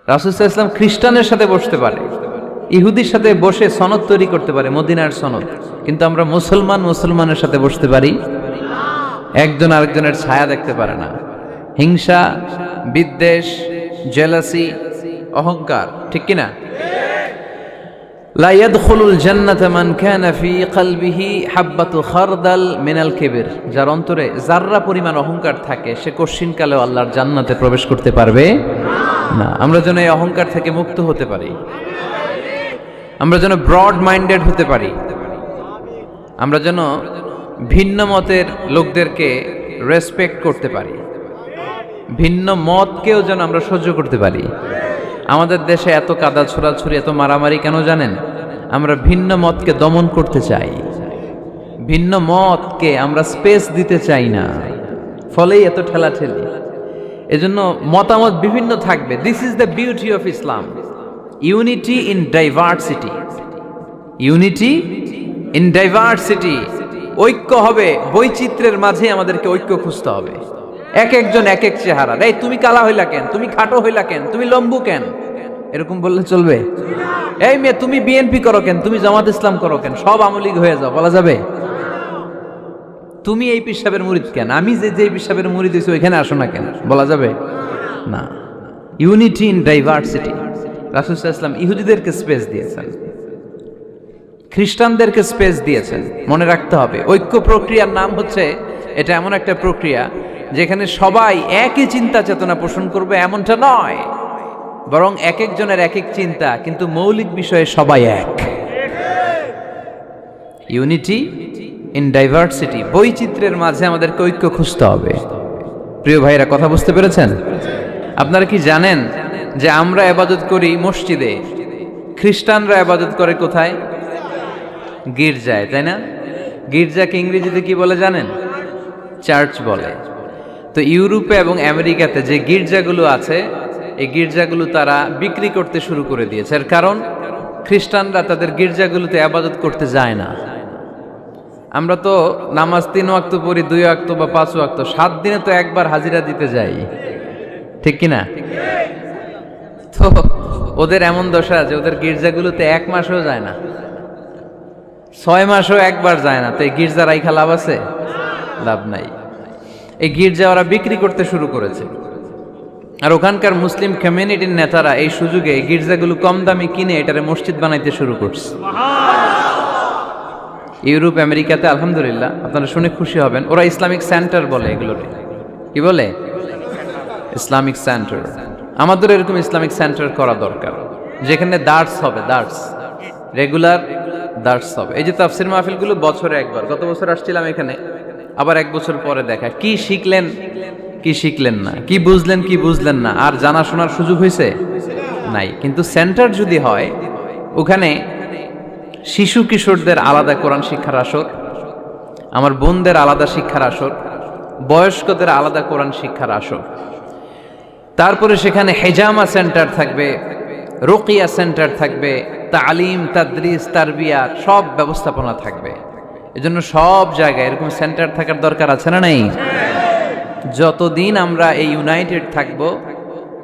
রাসূল সাল্লাল্লাহু আলাইহি ওয়াসাল্লাম খ্রিস্টানের সাথে বসতে পারে, ইহুদির সাথে বসে সনদ তৈরি করতে পারে, মদিনার সনদ। কিন্তু আমরা মুসলমানের সাথে বসতে পারি, একজন আরেকজনের ছায়া দেখতে পারে না। হিংসা, বিদ্বেষ, জেলাসি, অহংকার, ঠিক কিনা? লা ইয়াদখুলুল জান্নাতা মান কানা ফি কলবিহি হাববাতু খারদাল মিনাল কিবর, যার অন্তরে যাররা পরিমাণ অহংকার থাকে সে কোশ্চিনকালেও আল্লাহর জান্নাতে প্রবেশ করতে পারবে না। আমরা যেন এই অহংকার থেকে মুক্ত হতে পারি, আমরা যেন ব্রড মাইন্ডেড হতে পারি, আমরা যেন ভিন্ন মতের লোকদেরকে রেসপেক্ট করতে পারি, ভিন্ন মতকেও যেন আমরা সহ্য করতে পারি। আমাদের দেশে এত কাদা ছোড়াছুরি, এত মারামারি কেন জানেন? আমরা ভিন্ন মতকে দমন করতে চাই, ভিন্ন মতকে আমরা স্পেস দিতে চাই না, ফলেই এত ঠেলাঠেলি। এজন্য মতামত বিভিন্ন থাকবে। This is the beauty of Islam, unity in diversity, unity in diversity. ঐক্য হবে, বৈচিত্র্যের মাঝে আমাদেরকে ঐক্য খুঁজতে হবে। এক একজন এক এক চেহারা। এই তুমি কালা হইলা কেন, তুমি খাটো হইলা কেন, তুমি লম্বু কেন, এরকম বললে চলবে? এই মেয়ে তুমি বিএনপি করো কেন, তুমি জামাত ইসলাম করো কেন, সব আওয়ামী লীগ হয়ে যাও, বলা যাবে? তুমি এই পীর সাহেবের মুরিদ কেন, আমি যে পীর সাহেবের মুরিদ হইছি ওইখানে আসো না কেন, বলা যাবে না। Unity in diversity. রাসূল সাল্লাল্লাহু আলাইহি ওয়াসাল্লাম ইহুদিদেরকে স্পেস দিয়েছেন, খ্রিস্টানদেরকে স্পেস দিয়েছেন। মনে রাখতে হবে, ঐক্য প্রক্রিয়ার নাম হচ্ছে, এটা এমন একটা প্রক্রিয়া যেখানে সবাই একই চিন্তা চেতনা পোষণ করবে এমনটা নয়, বরং এক একজনের এক এক চিন্তা, কিন্তু মৌলিক বিষয়ে সবাই এক। ইউনিটি ইন ডাইভার্সিটি, বৈচিত্র্যের মাঝে আমাদেরকে ঐক্য খুঁজতে হবে। প্রিয় ভাইরা, কথা বুঝতে পেরেছেন? আপনারা কি জানেন যে আমরা ইবাদত করি মসজিদে, খ্রিস্টানরা ইবাদত করে কোথায়? গির্জায়, তাই না? গির্জাকে ইংরেজিতে কি বলে জানেন? চার্চ বলে। তো ইউরোপে এবং আমেরিকাতে যে গির্জাগুলো আছে, এই গির্জাগুলো তারা বিক্রি করতে শুরু করে দিয়েছে। এর কারণ, খ্রিস্টানরা তাদের গির্জাগুলোতে ইবাদত করতে যায় না। আমরা তো নামাজ 3 ওয়াক্ত পড়ি, 2 ওয়াক্ত বা 5 ওয়াক্ত, 7 দিনে তো একবার হাজিরা দিতে যাই, ঠিক কিনা? তো ওদের এমন দশা যে ওদের গির্জাগুলোতে 1 মাসও যায় না, 6 মাসও একবার যায় না। তো এই গির্জা রাইখা লাভ আছে? লাভ নাই। এই গির্জা ওরা বিক্রি করতে শুরু করেছে, আর ওখানকার মুসলিম কমিউনিটির নেতারা এই সুযোগে এই গির্জাগুলো কম দামে কিনে এটারে মসজিদ বানাইতে শুরু করছে। ইউরোপ আমেরিকাতে আলহামদুলিল্লাহ, আপনারা শুনে খুশি হবেন, ওরা ইসলামিক সেন্টার বলে এগুলোরে। কি বলে? Islamic centre. আমাদের এরকম ইসলামিক সেন্টার করা দরকার, যেখানে দার্স হবে, দার্স, রেগুলার দার্স হবে। এই যে তাফসির মাহফিলগুলো বছরে একবার, গত বছর আসছিলাম এখানে, আবার 1 বছর পরে দেখা, কি শিখলেন কি শিখলেন না, কি বুঝলেন না, আর জানা শোনার সুযোগ হয়েছে নাই। কিন্তু সেন্টার যদি হয়, ওখানে শিশু কিশোরদের আলাদা কোরআন শিক্ষার আসর, আমার বোনদের আলাদা শিক্ষার আসর, বয়স্কদের আলাদা কোরআন শিক্ষার আসর, তারপরে সেখানে হেজামা সেন্টার থাকবে, রুকিয়া সেন্টার থাকবে, তালিম, তাদরিস, তারবিয়াত, সব ব্যবস্থাপনা থাকবে। এজন্য সব জায়গায় এরকম সেন্টার থাকার দরকার আছে না নাই? যতদিন আমরা এই ইউনাইটেড থাকব,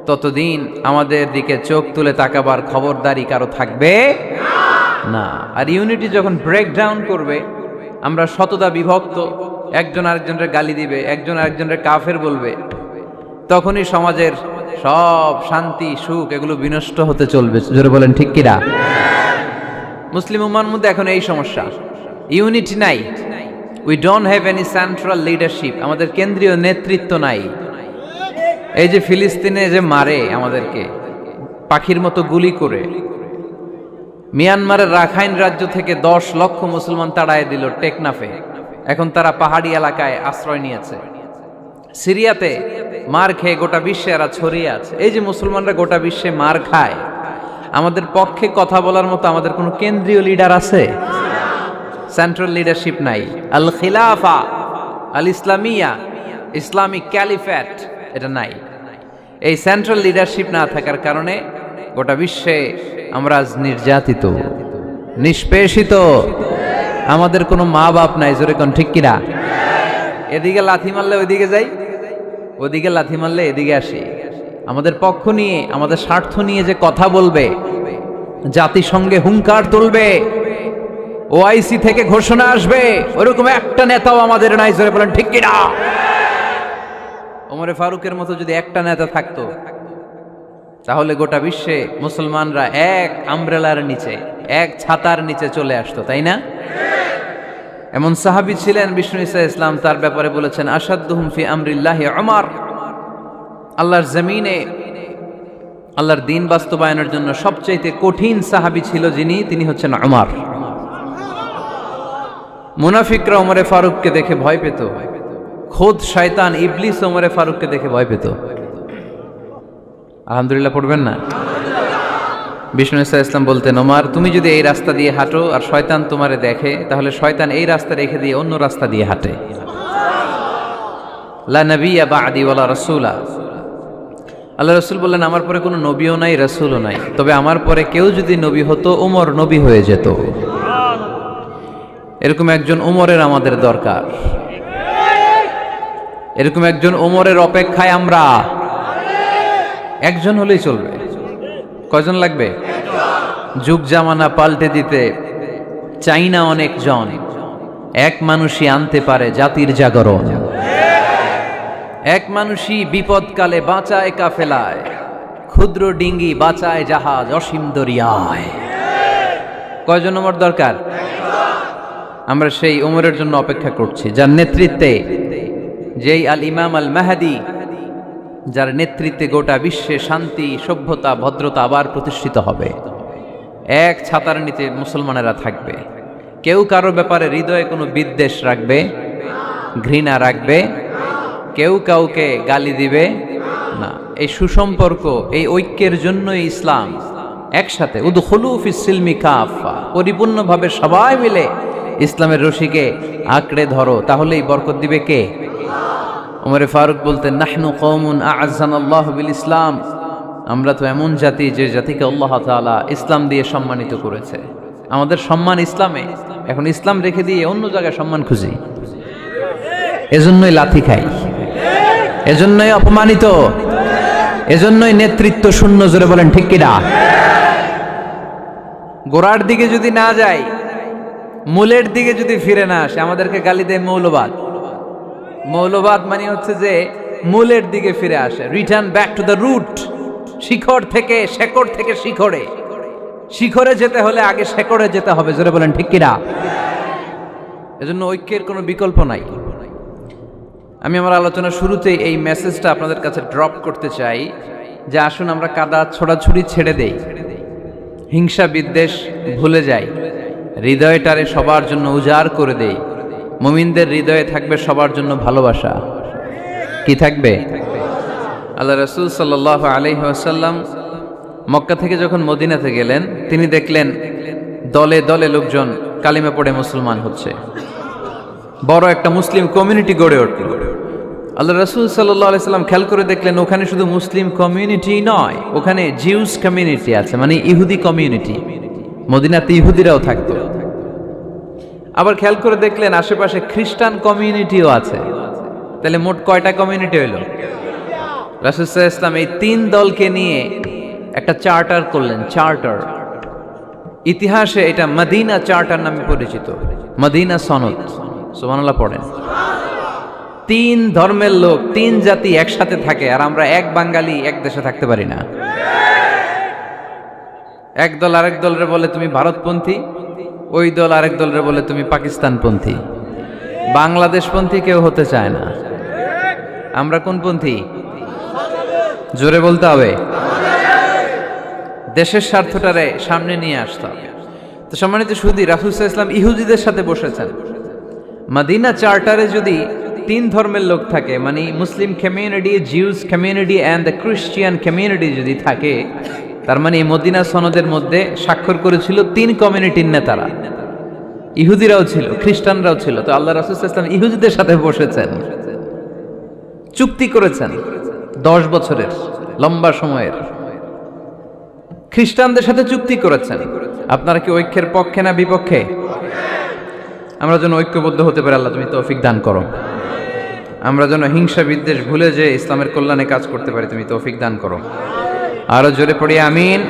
ততদিন আমাদের দিকে চোখ তুলে তাকাবার খবরদারি কারো থাকবে না। আর ইউনিটি যখন ব্রেকডাউন করবে, আমরা শততা বিভক্ত, একজন আরেকজনের গালি দিবে, একজন আরেকজনের কাফের বলবে, তখনই সমাজের সব শান্তি সুখ এগুলো বিনষ্ট হতে চলবে। জোরে বলেন ঠিক কিনা? মুসলিম উম্মার মধ্যে এখন এই সমস্যা, ইউনিটি নাই। We don't have any central leadership, আমাদের কেন্দ্রীয় নেতৃত্ব নাই। এই যে ফিলিস্তিনে যে মারে আমাদেরকে পাখির মতো গুলি করে, মিয়ানমারের রাখাইন রাজ্য থেকে 10 লক্ষ মুসলমান তাড়ায় দিল টেকনাফে, এখন তারা পাহাড়ি এলাকায় আশ্রয় নিয়েছে। সিরিয়াতে মার খেয়ে গোটা বিশ্বে এরা ছড়িয়ে আছে। এই যে মুসলমানরা গোটা বিশ্বে মার খায়, আমাদের পক্ষে কথা বলার মতো আমাদের কোনো কেন্দ্রীয় লিডার আছে? সেন্ট্রাল লিডারশিপ নাই। আল খিলাফা আল ইসলামিয়া, ইসলামিক ক্যালিফেট, এটা নাই। এই সেন্ট্রাল লিডারশিপ না থাকার কারণে গোটা বিশ্বে আমরা নির্যাতিত, নিষ্পেষিত, আমাদের কোনো মা বাপ নাই। জোরে কোন ঠিক কিনা? এদিকে লাথি মারলে ওইদিকে যাই, ওদিকে লাথি মারলে এদিকে আসি। আমাদের পক্ষ নিয়ে, আমাদের স্বার্থ নিয়ে যে কথা বলবে, জাতিসংঘে হুঙ্কার তুলবে, ওআইসি থেকে ঘোষণা আসবে, ওরকম একটা নেতাও আমাদের নাই। জোরে বলেন ঠিক কিনা? ওমরে ফারুকের মতো যদি একটা নেতা থাকতো, তাহলে গোটা বিশ্বে মুসলমানরা এক আমব্রেলার নিচে, এক ছাতার নিচে চলে আসতো, তাই না? এমন সাহাবী ছিলেন বিষ্ণু ঈসা ইসলাম তার ব্যাপারে বলেছেন, আসাদ্দুহুম ফি আমরিল্লাহি উমর। আল্লাহর জমিনে আল্লাহর দ্বীন বাস্তবায়নের জন্য সবচেয়ে কঠিন সাহাবী ছিল যিনি, তিনি হচ্ছেন উমর। মুনাফিকরা ওমরে ফারুককে দেখে ভয় পেত, খোদ শয়তান ইবলিস ওমরে ফারুককে দেখে ভয় পেত। আলহামদুলিল্লাহ পড়বেন না? বিষ্ণু ঈসা ইসলাম বলতেন, ওমর তুমি যদি এই রাস্তা দিয়ে হাঁটো আর শয়তান তোমারে দেখে, তাহলে শয়তান এই রাস্তা রেখে দিয়ে অন্য রাস্তা দিয়ে হাঁটে। লা নবিয়্যা বা'দি ওয়ালা রাসূলা। আল্লাহ রাসূল বললেন, আমার পরে কোনো নবীও নাই, রাসূলও নাই, তবে আমার পরে কেউ যদি নবী হতো, ওমর নবী হয়ে যেত। এরকম একজন ওমরের আমাদের দরকার। এরকম একজন ওমরের অপেক্ষায় আমরা। একজন হলেই চলবে। কয়জন লাগবে? যুগ জামানা পাল্টে দিতে চাই না অনেক জন, এক মানুষই আনতে পারে জাতির জাগরণ। এক মানুষই বিপদকালে বাঁচায় কাফেলায়, ক্ষুদ্র ডিঙ্গি বাঁচায় জাহাজ অসীম দরিয়ায়। কয়জন ওমর দরকার? আমরা সেই ওমরের জন্য অপেক্ষা করছি, যার নেতৃত্বে, যেই আল ইমাম আল মাহদি, যার নেতৃত্বে গোটা বিশ্বে শান্তি, সভ্যতা, ভদ্রতা আবার প্রতিষ্ঠিত হবে। এক ছাতার নিচে মুসলমানেরা থাকবে, কেউ কারো ব্যাপারে হৃদয়ে কোনো বিদ্বেষ রাখবে, ঘৃণা রাখবে, কেউ কাউকে গালি দিবে না। এই সুসম্পর্ক, এই ঐক্যের জন্যই ইসলাম। একসাথে উদখুলু ফিস সিলমি কাফা, পরিপূর্ণভাবে সবাই মিলে ইসলামের রশিকে আঁকড়ে ধরো, তাহলেই বরকত দিবে কে? ওমরে ফারুক বলতেন, নাহনু কওমুন আ'আজ্জানাল্লাহু বিল ইসলাম। আমরা তো এমন জাতি যে জাতিকে আল্লাহ তাআলা ইসলাম দিয়ে সম্মানিত করেছে। আমাদের সম্মান ইসলামে, এখন ইসলাম রেখে দিয়ে অন্য জায়গায় সম্মান খুঁজি, এজন্যই লাথি খাই, এজন্যই অপমানিত, এজন্যই নেতৃত্ব শূন্য। জোরে বলেন ঠিক কিনা? গোড়ার দিকে যদি না যাই, মূলের দিকে যদি ফিরে না আসে, আমাদেরকে গালি দেয় মৌলবাদ। মৌলবাদ মানে হচ্ছে যে মূলের দিকে ফিরে আসে, return back to the root. শিখর থেকে, শেকড় থেকে শিখরে, শিখরে যেতে হলে আগে শেকড়ে যেতে হবে। জোরে বলেন ঠিক কিনা? এজন্য ঐক্যের কোনো বিকল্প নাই। আমি আমার আলোচনার শুরুতেই এই মেসেজটা আপনাদের কাছে ড্রপ করতে চাই যে আসুন আমরা কাদা ছোড়াছুড়ি ছেড়ে দেই, হিংসা বিদ্বেষ ভুলে যাই, হৃদয়টারে সবার জন্য উজাড় করে দেই। মুমিনদের হৃদয়ে থাকবে সবার জন্য ভালোবাসা। কি থাকবে? আল্লাহ রাসূল সাল্লাল্লাহু আলাইহি ওয়াসাল্লাম মক্কা থেকে যখন মদিনাতে গেলেন, তিনি দেখলেন দলে দলে লোকজন কালিমা পড়ে মুসলমান হচ্ছে, বড় একটা মুসলিম কমিউনিটি গড়ে উঠল। আল্লাহ রাসূল সাল্লাল্লাহু আলাইহি ওয়াসাল্লাম খেয়াল করে দেখলেন ওখানে শুধু মুসলিম কমিউনিটি নয়, ওখানে জিউস কমিউনিটি আছে, মানে ইহুদি কমিউনিটি। মদিনাতে ইহুদিরাও থাকতো। আবার খেয়াল করে দেখলেন আশেপাশে খ্রিস্টান কমিউনিটিও আছে। তাহলে মোট কয়টা কমিউনিটি হইল? রাসূল সাল্লাল্লাহু আলাইহি ওয়াসাল্লাম এই তিন দলকে নিয়ে একটা চার্টার করলেন, চার্টার। ইতিহাসে এটা মদিনা চার্টার নামে পরিচিত, মদিনা সনদ। সুবহানাল্লাহ পড়েন। তিন ধর্মের লোক, তিন জাতি একসাথে থাকে, আর আমরা এক বাঙালি এক দেশে থাকতে পারি না। এক দল আরেক দলরে বলে তুমি ভারতপন্থী, ওই দল আরেক দলরে বলে তুমি পাকিস্তানপন্থী। বাংলাদেশপন্থী কেউ হতে চায় না। আমরা কোন পন্থী? জোরে বলতে হবে। দেশের স্বার্থটারে সামনে নিয়ে আসতে হবে। তো সম্মানিত সুধী, রাসূল সাল্লাল্লাহু আলাইহি ওয়াসাল্লাম ইহুদিদের সাথে বসেছেন। মদিনা চার্টারে যদি তিন ধর্মের লোক থাকে, মানে Muslim community, Jews community and the Christian community যদি থাকে, তার মানে এই মদিনা সনদের মধ্যে স্বাক্ষর করেছিল তিন কমিউনিটির নেতারা। ইহুদিরাও ছিল, খ্রিস্টানরাও ছিল। তো আল্লাহ রাসূল সাল্লাল্লাহু আলাইহি ওয়াসাল্লাম ইহুদিদের সাথে বসেছেন, চুক্তি করেছেন 10 বছরের লম্বা সময়ের। খ্রিস্টানদের সাথে চুক্তি করেছেন। আপনারা কি ঐক্যের পক্ষে না বিপক্ষে? আমরা যেন ঐক্যবদ্ধ হতে পারি, আল্লাহ তুমি তৌফিক দান করো। আমরা যেন হিংসা বিদ্বেষ ভুলে যে ইসলামের কল্যাণে কাজ করতে পারি, তুমি তৌফিক দান করো। আরো জোরে পড়ি আমিন।